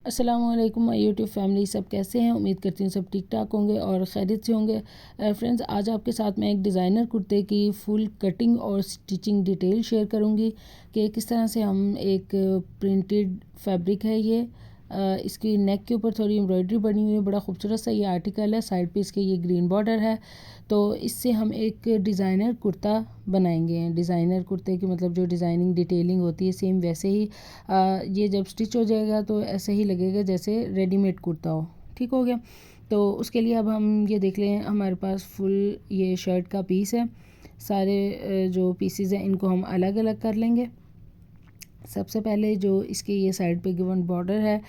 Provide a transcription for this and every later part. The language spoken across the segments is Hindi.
अस्सलाम वालेकुम माय यूट्यूब फैमिली, सब कैसे हैं। उम्मीद करती हूँ सब ठीक ठाक होंगे और खैरियत से होंगे। फ्रेंड्स, आज आपके साथ मैं एक डिज़ाइनर कुर्ते की फुल कटिंग और स्टिचिंग डिटेल शेयर करूँगी कि किस तरह से हम एक प्रिंटेड फैब्रिक है ये। इसकी नेक के ऊपर थोड़ी एम्ब्रॉयडरी बनी हुई है, बड़ा खूबसूरत सा ये आर्टिकल है। साइड पे इसके ये ग्रीन बॉर्डर है, तो इससे हम एक डिज़ाइनर कुर्ता बनाएंगे। डिज़ाइनर कुर्ते की मतलब जो डिज़ाइनिंग डिटेलिंग होती है सेम वैसे ही ये जब स्टिच हो जाएगा तो ऐसे ही लगेगा जैसे रेडीमेड कुर्ता हो। ठीक हो गया। तो उसके लिए अब हम ये देख लें, हमारे पास फुल ये शर्ट का पीस है। सारे जो पीसेस हैं इनको हम अलग अलग कर लेंगे। सबसे पहले जो इसके ये साइड पे गिवन बॉर्डर है,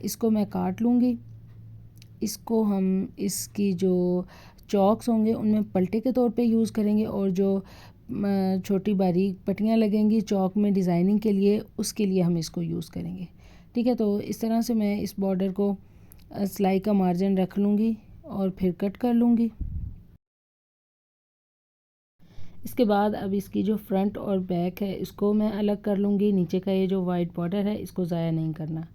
इसको मैं काट लूँगी। इसको हम इसकी जो चॉक्स होंगे उनमें पलटे के तौर पे यूज़ करेंगे, और जो छोटी बारीक पट्टियाँ लगेंगी चॉक में डिज़ाइनिंग के लिए, उसके लिए हम इसको यूज़ करेंगे। ठीक है, तो इस तरह से मैं इस बॉर्डर को सिलाई का मार्जिन रख लूँगी और फिर कट कर लूँगी। इसके बाद अब इसकी जो फ्रंट और बैक है इसको मैं अलग कर लूँगी। नीचे का ये जो वाइट बॉर्डर है इसको ज़ाया नहीं करना।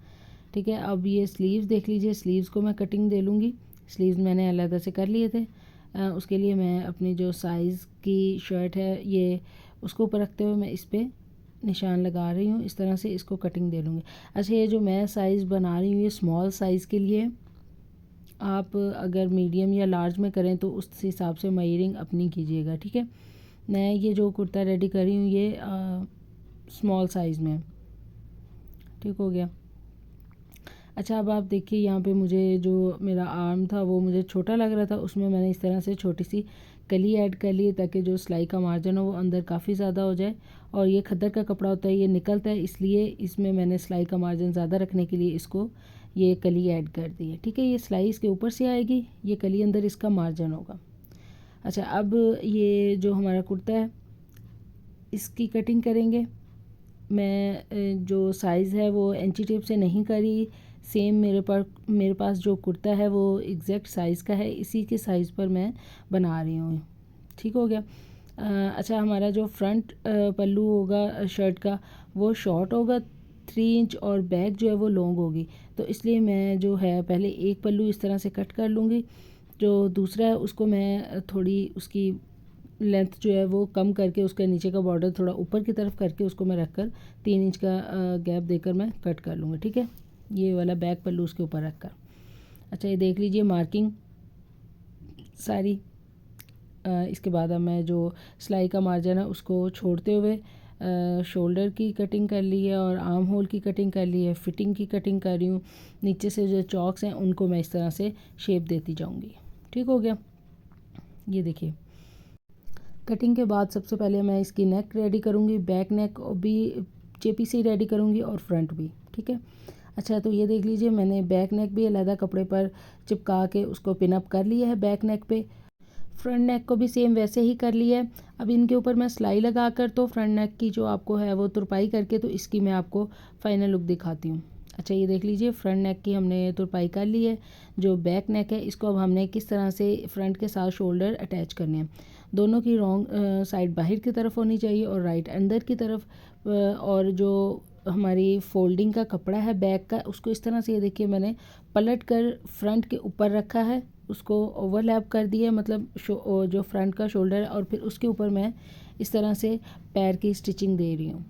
ठीक है, अब ये स्लीव्स देख लीजिए, स्लीव्स को मैं कटिंग दे लूँगी। स्लीव्स मैंने अलग से कर लिए थे। उसके लिए मैं अपनी जो साइज़ की शर्ट है ये उसको ऊपर रखते हुए मैं इस पर निशान लगा रही हूँ। इस तरह से इसको कटिंग दे लूँगी। अच्छा, ये जो मैं साइज़ बना रही हूँ ये स्मॉल साइज़ के लिए। आप अगर मीडियम या लार्ज में करें तो उस हिसाब से मेजरिंग अपनी कीजिएगा। ठीक है, मैं ये जो कुर्ता रेडी कर रही हूँ ये स्मॉल साइज़ में। ठीक हो गया। अच्छा, अब आप देखिए यहाँ पे मुझे जो मेरा आर्म था वो मुझे छोटा लग रहा था, उसमें मैंने इस तरह से छोटी सी कली ऐड कर ली ताकि जो सिलाई का मार्जिन हो वो अंदर काफ़ी ज़्यादा हो जाए। और ये खद्दर का कपड़ा होता है, ये निकलता है, इसलिए इसमें मैंने सिलाई का मार्जिन ज़्यादा रखने के लिए इसको ये कली ऐड कर दी है। ठीक है, ये सिलाई इसके ऊपर से आएगी, ये कली अंदर इसका मार्जिन होगा। अच्छा, अब ये जो हमारा कुर्ता है इसकी कटिंग करेंगे। मैं जो साइज़ है वो इंची टेप से नहीं करी। सेम मेरे पास जो कुर्ता है वो एग्जैक्ट साइज़ का है, इसी के साइज़ पर मैं बना रही हूँ। ठीक हो गया। अच्छा, हमारा जो फ्रंट पल्लू होगा शर्ट का वो शॉर्ट होगा 3 इंच, और बैक जो है वो लॉन्ग होगी। तो इसलिए मैं जो है पहले एक पल्लू इस तरह से कट कर लूँगी। जो दूसरा है उसको मैं थोड़ी उसकी लेंथ जो है वो कम करके उसका नीचे का बॉर्डर थोड़ा ऊपर की तरफ करके उसको मैं रखकर 3 इंच का गैप देकर मैं कट कर लूँगी। ठीक है, ये वाला बैक पल्लू उसके ऊपर रखकर। अच्छा, ये देख लीजिए मार्किंग सारी। इसके बाद अब मैं जो सिलाई का मार्जिन है उसको छोड़ते हुए शोल्डर की कटिंग कर ली है और आर्म होल की कटिंग कर ली है। फिटिंग की कटिंग कर रही हूँ। नीचे से जो चॉक्स हैं उनको मैं इस तरह से शेप देती जाऊँगी। ठीक हो गया। ये देखिए, कटिंग के बाद सबसे पहले मैं इसकी नेक रेडी करूँगी। बैक नेक भी चेपी से ही रेडी करूँगी और फ्रंट भी। ठीक है। अच्छा, तो ये देख लीजिए मैंने बैक नेक भी अलहदा कपड़े पर चिपका के उसको पिन अप कर लिया है बैक नेक पे। फ्रंट नेक को भी सेम वैसे ही कर लिया है। अब इनके ऊपर मैं सिलाई लगा कर तो फ्रंट नेक की जो आपको है वो तुरपाई करके तो इसकी मैं आपको फाइनल लुक दिखाती हूँ। अच्छा, ये देख लीजिए फ्रंट नेक की हमने तुरपाई कर ली है। जो बैक नेक है इसको अब हमने किस तरह से फ्रंट के साथ शोल्डर अटैच करने हैं। दोनों की रॉन्ग साइड बाहर की तरफ होनी चाहिए और राइट अंदर की तरफ। और जो हमारी फोल्डिंग का कपड़ा है बैक का उसको इस तरह से ये देखिए मैंने पलट कर फ्रंट के ऊपर रखा है, उसको ओवरलैप कर दिया, मतलब जो फ्रंट का शोल्डर है, और फिर उसके ऊपर मैं इस तरह से पैर की स्टिचिंग दे रही हूँ।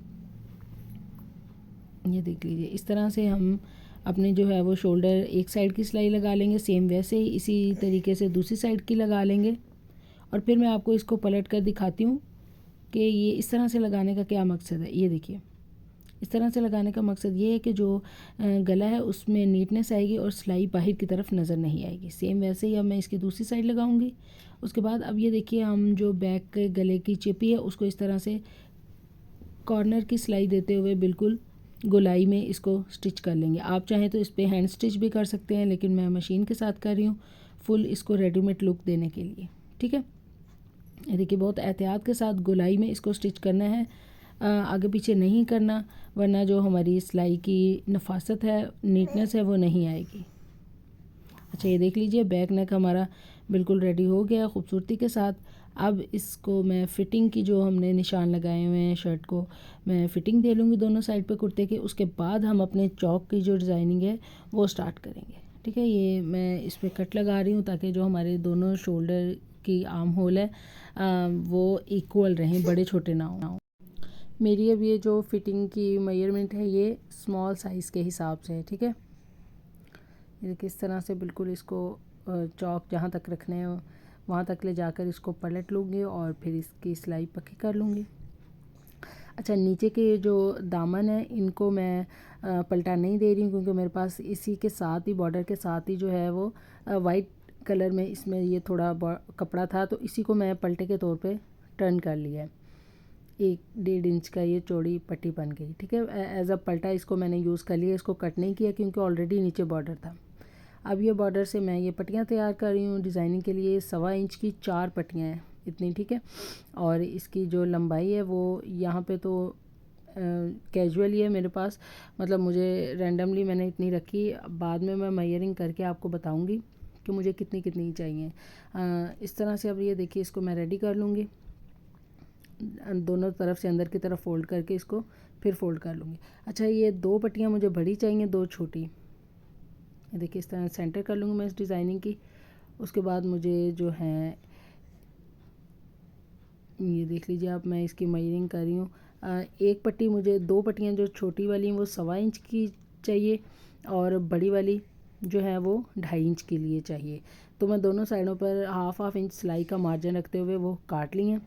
ये देख लीजिए, इस तरह से हम अपने जो है वो शोल्डर एक साइड की सिलाई लगा लेंगे, सेम वैसे ही इसी तरीके से दूसरी साइड की लगा लेंगे। और फिर मैं आपको इसको पलट कर दिखाती हूँ कि ये इस तरह से लगाने का क्या मकसद है। ये देखिए, इस तरह से लगाने का मकसद ये है कि जो गला है उसमें नीटनेस आएगी और सिलाई बाहर की तरफ नज़र नहीं आएगी। सेम वैसे ही अब मैं इसकी दूसरी साइड लगाऊंगी। उसके बाद अब ये देखिए हम जो बैक के गले की चिपी है उसको इस तरह से कॉर्नर की सिलाई देते हुए बिल्कुल गोलाई में इसको स्टिच कर लेंगे। आप चाहें तो इस पर हैंड स्टिच भी कर सकते हैं, लेकिन मैं मशीन के साथ कर रही हूँ फुल इसको रेडीमेड लुक देने के लिए। ठीक है, ये देखिए बहुत एहतियात के साथ गोलाई में इसको स्टिच करना है, आगे पीछे नहीं करना, वरना जो हमारी सिलाई की नफासत है, नीटनेस है, वो नहीं आएगी। अच्छा, ये देख लीजिए बैक नेक हमारा बिल्कुल रेडी हो गया खूबसूरती के साथ। अब इसको मैं फ़िटिंग की जो हमने निशान लगाए हुए हैं शर्ट को मैं फ़िटिंग दे लूँगी दोनों साइड पे कुर्ते के। उसके बाद हम अपने चौक की जो डिज़ाइनिंग है वो स्टार्ट करेंगे। ठीक है, ये मैं इस पर कट लगा रही हूँ ताकि जो हमारे दोनों शोल्डर की आर्म होल है वो इक्वल रहें, बड़े छोटे ना हो। मेरी अब ये जो फिटिंग की मेजरमेंट है ये स्मॉल साइज़ के हिसाब से है। ठीक है, ये किस तरह से बिल्कुल इसको चौक जहाँ तक रखने हैं वहाँ तक ले जाकर इसको पलट लूँगी और फिर इसकी सिलाई पक्की कर लूँगी। अच्छा, नीचे के जो दामन है इनको मैं पलटा नहीं दे रही हूँ क्योंकि मेरे पास इसी के साथ ही बॉर्डर के साथ ही जो है वो वाइट कलर में इसमें ये थोड़ा कपड़ा था, तो इसी को मैं पलटे के तौर पे टर्न कर लिया है। 1-1.5 इंच का ये चौड़ी पट्टी बन गई। ठीक है, एज अ पलटा इसको मैंने यूज़ कर लिया, इसको कट नहीं किया क्योंकि ऑलरेडी नीचे बॉर्डर था। अब ये बॉर्डर से मैं ये पट्टियाँ तैयार कर रही हूँ डिज़ाइनिंग के लिए। 1.25 इंच की 4 पट्टियाँ हैं इतनी। ठीक है, और इसकी जो लंबाई है वो यहाँ पे तो कैजुअली है मेरे पास, मतलब मुझे रैंडमली मैंने इतनी रखी। बाद में मैं मेजरिंग करके आपको बताऊँगी कि मुझे कितनी कितनी चाहिए। इस तरह से अब ये देखिए इसको मैं रेडी कर लूँगी, दोनों तरफ से अंदर की तरफ फ़ोल्ड करके इसको फिर फ़ोल्ड कर लूँगी। अच्छा, ये 2 पट्टियाँ मुझे बड़ी चाहिए, 2 छोटी। ये देखिए इस तरह सेंटर कर लूँगी मैं इस डिज़ाइनिंग की। उसके बाद मुझे जो है ये देख लीजिए आप, मैं इसकी मेजरिंग कर रही हूँ। एक पट्टी मुझे 2 पट्टियाँ जो छोटी वाली हैं वो 1.25 इंच की चाहिए और बड़ी वाली जो है वो 2.5 इंच के लिए चाहिए। तो मैं दोनों साइडों पर हाफ इंच सिलाई का मार्जिन रखते हुए वो काट ली हैं।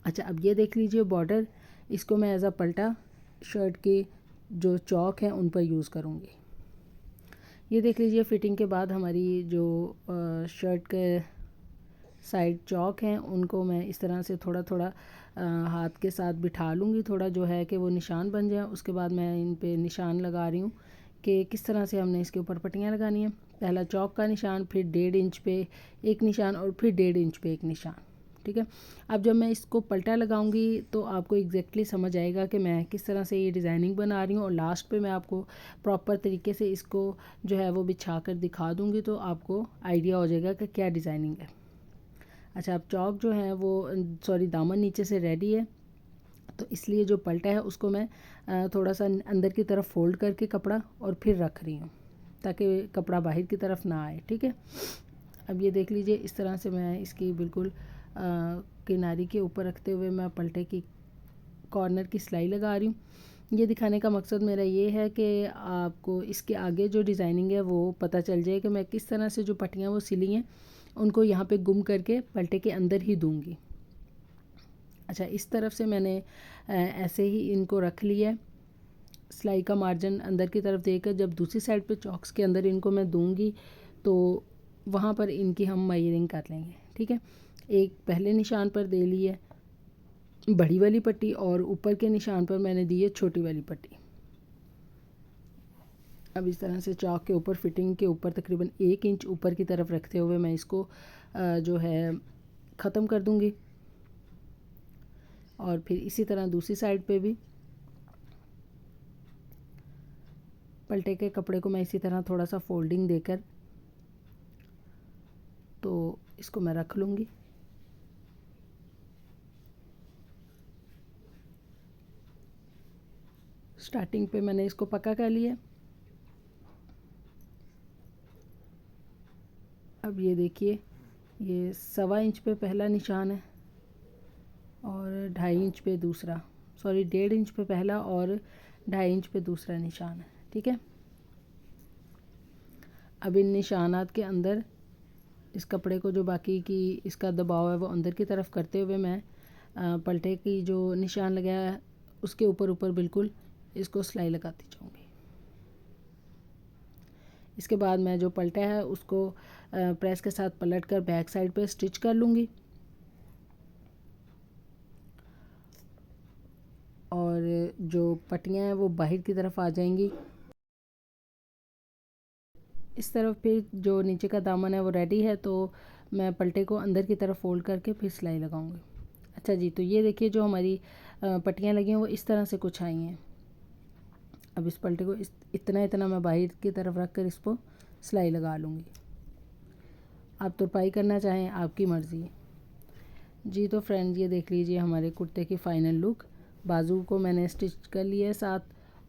अच्छा, अब ये देख लीजिए बॉर्डर, इसको मैं एज अ पल्टा शर्ट के जो चौक हैं उन पर यूज़ करूँगी। ये देख लीजिए फिटिंग के बाद हमारी जो शर्ट के साइड चौक हैं उनको मैं इस तरह से थोड़ा थोड़ा हाथ के साथ बिठा लूँगी, थोड़ा जो है कि वो निशान बन जाए। उसके बाद मैं इन पे निशान लगा रही हूँ कि किस तरह से हमने इसके ऊपर पट्टियाँ लगानी है। पहला चौक का निशान, फिर 1.5 इंच पे एक निशान और फिर 1.5 इंच पे एक निशान। ठीक है, अब जब मैं इसको पलटा लगाऊंगी तो आपको एग्जैक्टली समझ आएगा कि मैं किस तरह से ये डिज़ाइनिंग बना रही हूँ, और लास्ट पे मैं आपको प्रॉपर तरीके से इसको जो है वो बिछा कर दिखा दूँगी तो आपको आइडिया हो जाएगा कि क्या डिज़ाइनिंग है। अच्छा, अब चौक जो है वो दामन नीचे से रेडी है, तो इसलिए जो पलटा है उसको मैं थोड़ा सा अंदर की तरफ फ़ोल्ड करके कपड़ा और फिर रख रही हूँ ताकि कपड़ा बाहर की तरफ ना आए। ठीक है, अब ये देख लीजिए इस तरह से मैं इसकी बिल्कुल किनारी के ऊपर रखते हुए मैं पलटे की कॉर्नर की सिलाई लगा रही हूँ। ये दिखाने का मकसद मेरा ये है कि आपको इसके आगे जो डिज़ाइनिंग है वो पता चल जाए कि मैं किस तरह से जो पट्टियाँ वो सिली हैं उनको यहाँ पे गुम करके पलटे के अंदर ही दूँगी। अच्छा, इस तरफ से मैंने ऐसे ही इनको रख लिया है। सिलाई का मार्जिन अंदर की तरफ देकर जब दूसरी साइड पे चॉक्स के अंदर इनको मैं दूँगी तो वहाँ पर इनकी हम मेजरिंग कर लेंगे। ठीक है, एक पहले निशान पर दे ली है बड़ी वाली पट्टी और ऊपर के निशान पर मैंने दी है छोटी वाली पट्टी। अब इस तरह से चौक के ऊपर फिटिंग के ऊपर तकरीबन 1 इंच ऊपर की तरफ रखते हुए मैं इसको जो है ख़त्म कर दूँगी। और फिर इसी तरह दूसरी साइड पे भी पलटे के कपड़े को मैं इसी तरह थोड़ा सा फोल्डिंग देकर तो इसको मैं रख लूँगी। स्टार्टिंग पे मैंने इसको पक्का कर लिया। अब ये देखिए ये 1.25 इंच पे पहला निशान है और 2.5 इंच पे दूसरा, 1.5 इंच पे पहला और 2.5 इंच पे दूसरा निशान है। ठीक है, अब इन निशानात के अंदर इस कपड़े को जो बाकी की इसका दबाव है वो अंदर की तरफ करते हुए मैं पलटे की जो निशान लगाया है उसके ऊपर ऊपर बिल्कुल इसको सिलाई लगाती जाऊँगी। इसके बाद मैं जो पलटा है उसको प्रेस के साथ पलट कर बैक साइड पे स्टिच कर लूँगी और जो पट्टियाँ हैं वो बाहर की तरफ आ जाएंगी। इस तरफ फिर जो नीचे का दामन है वो रेडी है, तो मैं पलटे को अंदर की तरफ फोल्ड करके फिर सिलाई लगाऊंगी। अच्छा जी, तो ये देखिए जो हमारी पट्टियाँ लगी हैं वो इस तरह से कुछ आई हैं। अब इस पलटे को इतना इतना मैं बाहर की तरफ रख कर इसको सिलाई लगा लूँगी। आप तुरपाई करना चाहें आपकी मर्ज़ी है। जी तो फ्रेंड्स ये देख लीजिए हमारे कुर्ते की फ़ाइनल लुक। बाजू को मैंने स्टिच कर लिया है साथ,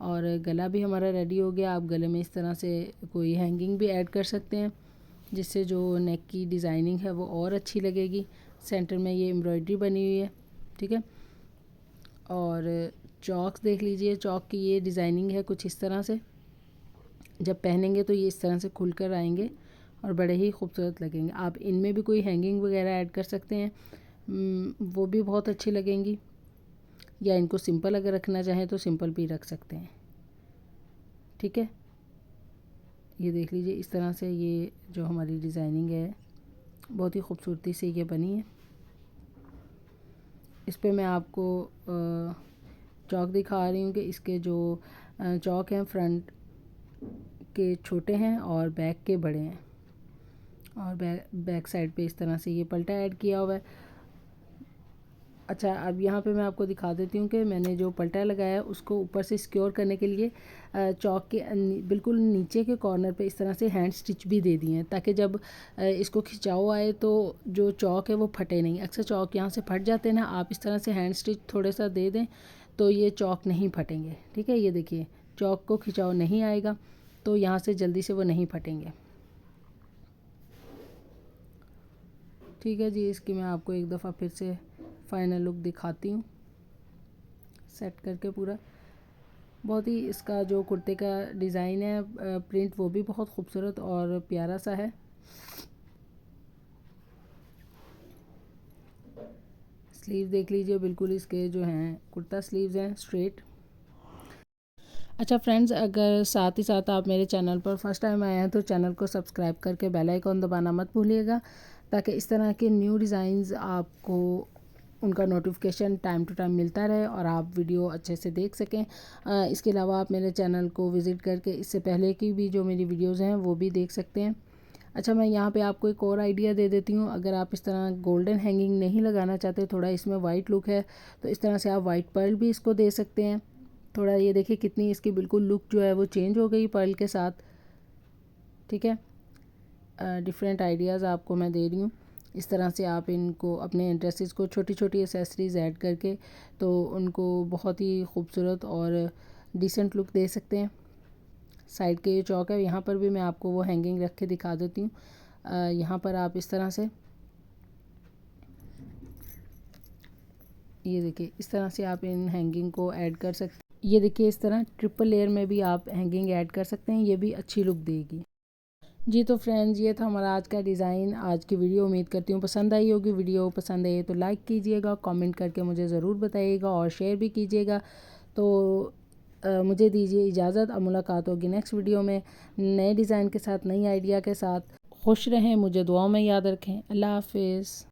और गला भी हमारा रेडी हो गया। आप गले में इस तरह से कोई हैंगिंग भी ऐड कर सकते हैं, जिससे जो नेक की डिज़ाइनिंग है वो और अच्छी लगेगी। सेंटर में ये एम्ब्रॉयडरी बनी हुई है, ठीक है। और चॉक्स देख लीजिए, चॉक की ये डिज़ाइनिंग है कुछ इस तरह से। जब पहनेंगे तो ये इस तरह से खुल कर आएंगे और बड़े ही खूबसूरत लगेंगे। आप इनमें भी कोई हैंगिंग वगैरह ऐड कर सकते हैं, वो भी बहुत अच्छी लगेंगी। या इनको सिंपल अगर रखना चाहें तो सिंपल भी रख सकते हैं, ठीक है। ये देख लीजिए इस तरह से ये जो हमारी डिज़ाइनिंग है बहुत ही खूबसूरती से ये बनी है। इस पे मैं आपको चौक दिखा रही हूँ कि इसके जो चौक हैं फ्रंट के छोटे हैं और बैक के बड़े हैं, और बैक साइड पे इस तरह से ये पल्टा ऐड किया हुआ है। अच्छा, अब यहाँ पे मैं आपको दिखा देती हूँ कि मैंने जो पल्टा लगाया है उसको ऊपर से सिक्योर करने के लिए चौक के बिल्कुल नीचे के कॉर्नर पे इस तरह से हैंड स्टिच भी दे दिए हैं, ताकि जब इसको खिंचाव आए तो जो चौक है वो फटे नहीं। अक्सर चौक यहाँ से फट जाते हैं ना, आप इस तरह से हैंड स्टिच थोड़ा सा दे दें तो ये चौक नहीं फटेंगे, ठीक है। ये देखिए चौक को खिंचाव नहीं आएगा तो यहाँ से जल्दी से वो नहीं फटेंगे, ठीक है जी। इसकी मैं आपको एक दफ़ा फिर से फाइनल लुक दिखाती हूँ सेट करके पूरा। बहुत ही इसका जो कुर्ते का डिज़ाइन है प्रिंट वो भी बहुत खूबसूरत और प्यारा सा है। स्लीव देख लीजिए, बिल्कुल इसके जो हैं कुर्ता स्लीव्स हैं स्ट्रेट। अच्छा फ्रेंड्स, अगर साथ ही साथ आप मेरे चैनल पर फर्स्ट टाइम आए हैं तो चैनल को सब्सक्राइब करके बेल आइकॉन दबाना मत भूलिएगा, ताकि इस तरह के न्यू डिज़ाइंस आपको उनका नोटिफिकेशन टाइम टू टाइम मिलता रहे और आप वीडियो अच्छे से देख सकें। इसके अलावा आप मेरे चैनल को विज़िट करके इससे पहले की भी जो मेरी वीडियोज़ हैं वो भी देख सकते हैं। अच्छा, मैं यहाँ पे आपको एक और आइडिया दे देती हूँ। अगर आप इस तरह गोल्डन हैंगिंग नहीं लगाना चाहते, थोड़ा इसमें वाइट लुक है, तो इस तरह से आप वाइट पर्ल भी इसको दे सकते हैं। थोड़ा ये देखिए कितनी इसकी बिल्कुल लुक जो है वो चेंज हो गई पर्ल के साथ, ठीक है। डिफरेंट आइडियाज़ आपको मैं दे रही हूँ। इस तरह से आप इनको अपने ड्रेसेस को छोटी छोटी एसेसरीज़ ऐड करके तो उनको बहुत ही खूबसूरत और डिसेंट लुक दे सकते हैं। साइड के ये चौक है, यहाँ पर भी मैं आपको वो हैंगिंग रख के दिखा देती हूँ। यहाँ पर आप इस तरह से ये देखिए इस तरह से आप इन हैंगिंग को ऐड कर सकते हैं। ये देखिए इस तरह ट्रिपल लेयर में भी आप हैंगिंग ऐड कर सकते हैं, ये भी अच्छी लुक देगी। जी तो फ्रेंड्स, ये था हमारा आज का डिज़ाइन, आज की वीडियो। उम्मीद करती हूँ पसंद आई होगी। वीडियो पसंद आई तो लाइक कीजिएगा, कमेंट करके मुझे ज़रूर बताइएगा और शेयर भी कीजिएगा। तो मुझे दीजिए इजाज़त। अब मुलाकात होगी नेक्स्ट वीडियो में नए डिज़ाइन के साथ, नई आइडिया के साथ। खुश रहें, मुझे दुआओं में याद रखें। अल्लाह हाफिज़।